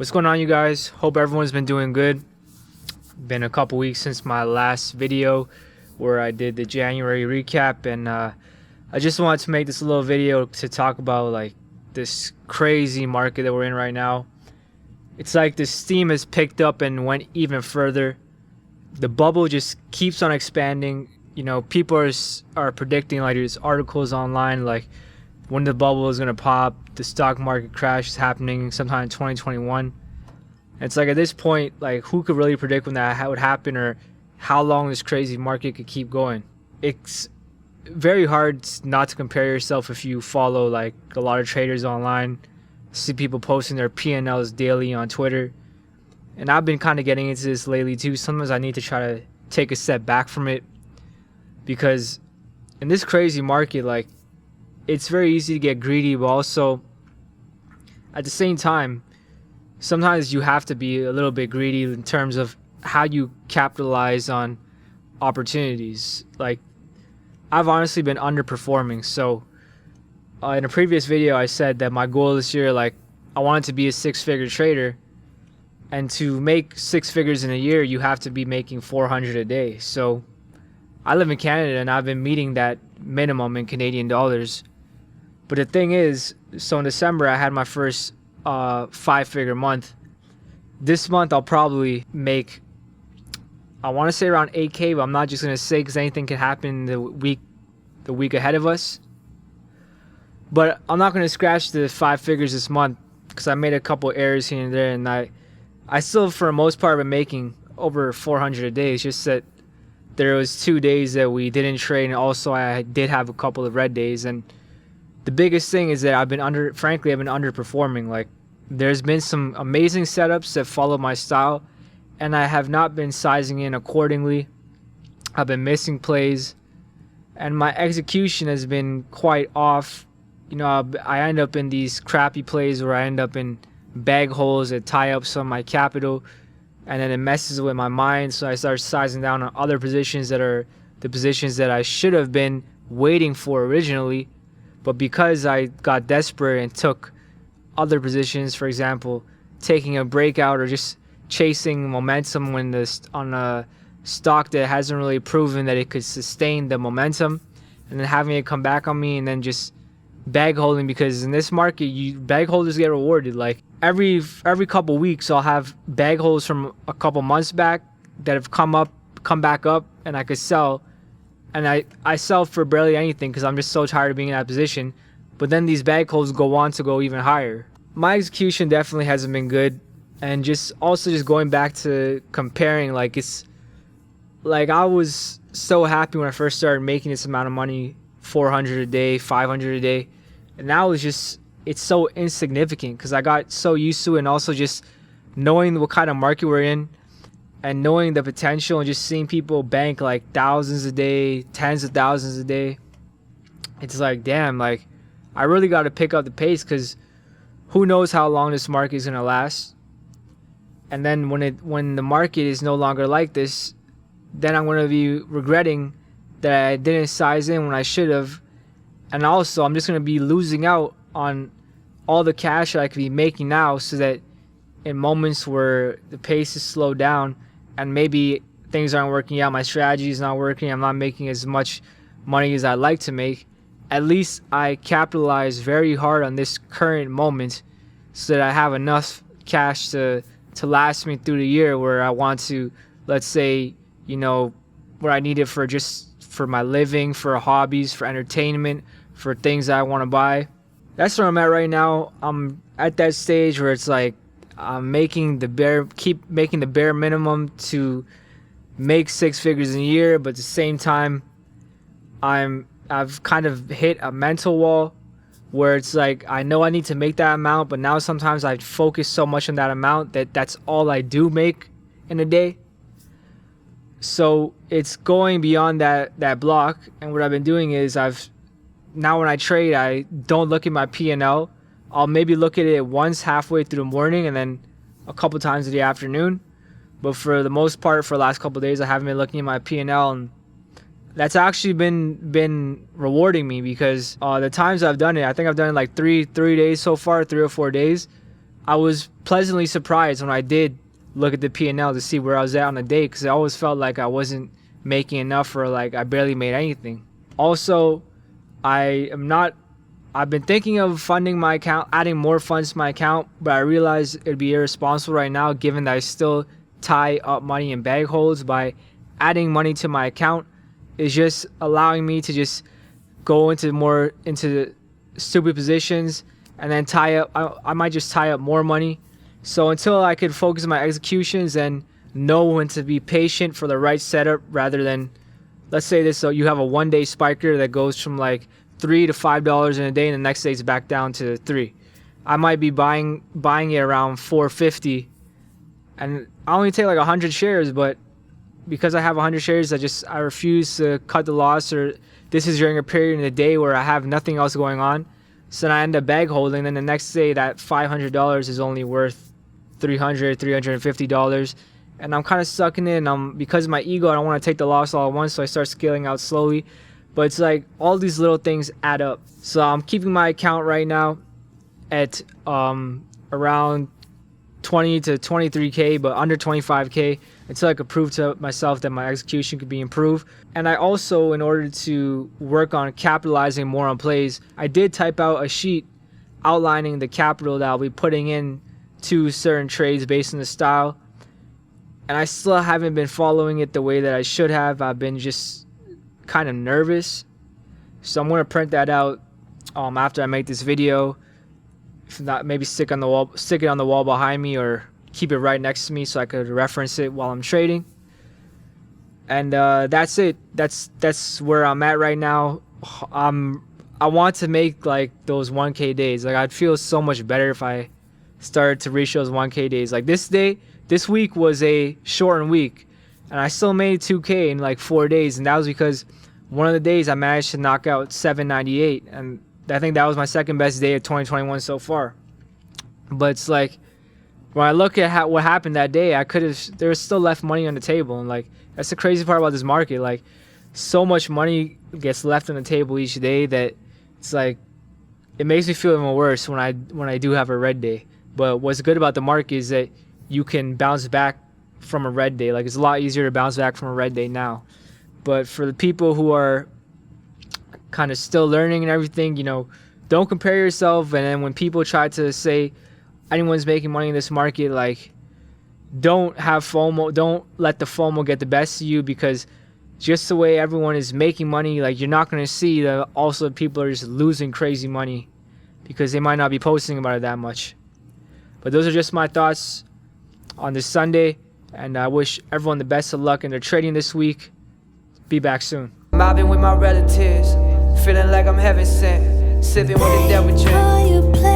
What's going on, you guys? Hope everyone's been doing good. Been a couple weeks since my last video where I did the January recap, and I just wanted to make this little video to talk about like this crazy market that we're in right now. It's like the steam has picked up and went even further. The bubble just keeps on expanding. You know, people are predicting, like, there's articles online like when the bubble is gonna pop, the stock market crash is happening sometime in 2021. It's like, at this point, like, who could really predict when that would happen, or how long this crazy market could keep going? It's very hard not to compare yourself if you follow like a lot of traders online. See people posting their P&Ls daily on Twitter, and I've been kind of getting into this lately too. Sometimes I need to try to take a step back from it, because in this crazy market, like, it's very easy to get greedy, but also at the same time, sometimes you have to be a little bit greedy in terms of how you capitalize on opportunities. Like, I've honestly been underperforming. So in a previous video, I said that my goal this year, like, I wanted to be a six-figure trader, and to make six figures in a year, you have to be making 400 a day. So I live in Canada, and I've been meeting that minimum in Canadian dollars. But the thing is, so in December, I had my first five-figure month. This month, I'll probably make, I want to say around 8K, but I'm not just going to say because anything can happen the week ahead of us. But I'm not going to scratch the five figures this month because I made a couple errors here and there, and I still, for the most part, been making over 400 a day. It's just that there was 2 days that we didn't trade, and also I did have a couple of red days. And the biggest thing is that I've been underperforming. Like, there's been some amazing setups that follow my style, and I have not been sizing in accordingly. I've been missing plays, and my execution has been quite off. You know, I end up in these crappy plays where I end up in bag holes that tie up some of my capital, and then it messes with my mind, so I start sizing down on other positions that are the positions that I should have been waiting for originally. But because I got desperate and took other positions, for example, taking a breakout or just chasing momentum when on a stock that hasn't really proven that it could sustain the momentum, and then having it come back on me, and then just bag holding, because in this market, bag holders get rewarded. Like, every couple weeks, I'll have bag holds from a couple months back that have come back up, and I could sell. And I sell for barely anything because I'm just so tired of being in that position. But then these bag holds go on to go even higher. My execution definitely hasn't been good. And just going back to comparing, like, it's like I was so happy when I first started making this amount of money, 400 a day, 500 a day. And now it's so insignificant because I got so used to it, and also just knowing what kind of market we're in, and knowing the potential, and just seeing people bank like thousands a day, tens of thousands a day. It's like, damn, like, I really got to pick up the pace, because who knows how long this market is going to last. And then when the market is no longer like this, then I'm going to be regretting that I didn't size in when I should have. And also, I'm just going to be losing out on all the cash that I could be making now, so that in moments where the pace is slowed down and maybe things aren't working out, my strategy is not working, I'm not making as much money as I'd like to make, at least I capitalize very hard on this current moment, so that I have enough cash to last me through the year, where I want to, let's say, you know, where I need it for my living, for hobbies, for entertainment, for things that I want to buy. That's where I'm at right now. I'm at that stage where it's like I'm keep making the bare minimum to make six figures in a year, but at the same time, I've kind of hit a mental wall where it's like, I know I need to make that amount, but now sometimes I focus so much on that amount that that's all I do make in a day. So it's going beyond that block, and what I've been doing is now when I trade, I don't look at my P&L. I'll maybe look at it once halfway through the morning, and then a couple times in the afternoon. But for the most part, for the last couple of days, I haven't been looking at my P&L, and that's actually been rewarding me, because the times I've done it, I think I've done it like three days so far, 3 or 4 days. I was pleasantly surprised when I did look at the P&L to see where I was at on the day, because I always felt like I wasn't making enough, or like I barely made anything. Also, I've been thinking of funding my account, adding more funds to my account, but I realize it'd be irresponsible right now given that I still tie up money in bag holds. By adding money to my account is just allowing me to just go into stupid positions and then tie up. I might just tie up more money. So until I could focus on my executions and know when to be patient for the right setup, rather than, let's say this, so you have a one-day spiker that goes from like $3 to $5 in a day, and the next day it's back down to $3. I might be buying it around $4.50, and I only take like 100 shares, but because I have 100 shares, I refuse to cut the loss, or this is during a period in the day where I have nothing else going on. So then I end up bag holding, then the next day that $500 is only worth $300, $350, and I'm kind of stuck in it. And because of my ego, I don't want to take the loss all at once, so I start scaling out slowly. But it's like all these little things add up. So I'm keeping my account right now at around 20 to 23K, but under 25K, until I could prove to myself that my execution could be improved. And I also, in order to work on capitalizing more on plays, I did type out a sheet outlining the capital that I'll be putting in to certain trades based on the style. And I still haven't been following it the way that I should have. I've been just kind of nervous. So I'm going to print that out after I make this video. If not, maybe stick it on the wall behind me, or keep it right next to me so I could reference it while I'm trading. And that's it. That's where I'm at right now. I want to make like those 1K days. Like, I'd feel so much better if I started to reach those 1K days. Like this week was a shortened week, and I still made 2K in like 4 days, and that was because one of the days I managed to knock out 798, and I think that was my second best day of 2021 so far. But it's like, when I look at what happened that day, there was still left money on the table. And like, that's the crazy part about this market. Like, so much money gets left on the table each day that it's like, it makes me feel even worse when I do have a red day. But what's good about the market is that you can bounce back from a red day. Like, it's a lot easier to bounce back from a red day now. But for the people who are kind of still learning and everything, don't compare yourself. And then when people try to say anyone's making money in this market, like, don't have FOMO. Don't let the FOMO get the best of you, because just the way everyone is making money, like, you're not going to see that also people are just losing crazy money because they might not be posting about it that much. But those are just my thoughts on this Sunday, and I wish everyone the best of luck in their trading this week. Be back soon. Mobbing with my relatives, feeling like I'm heaven sent, sipping with the devil drink.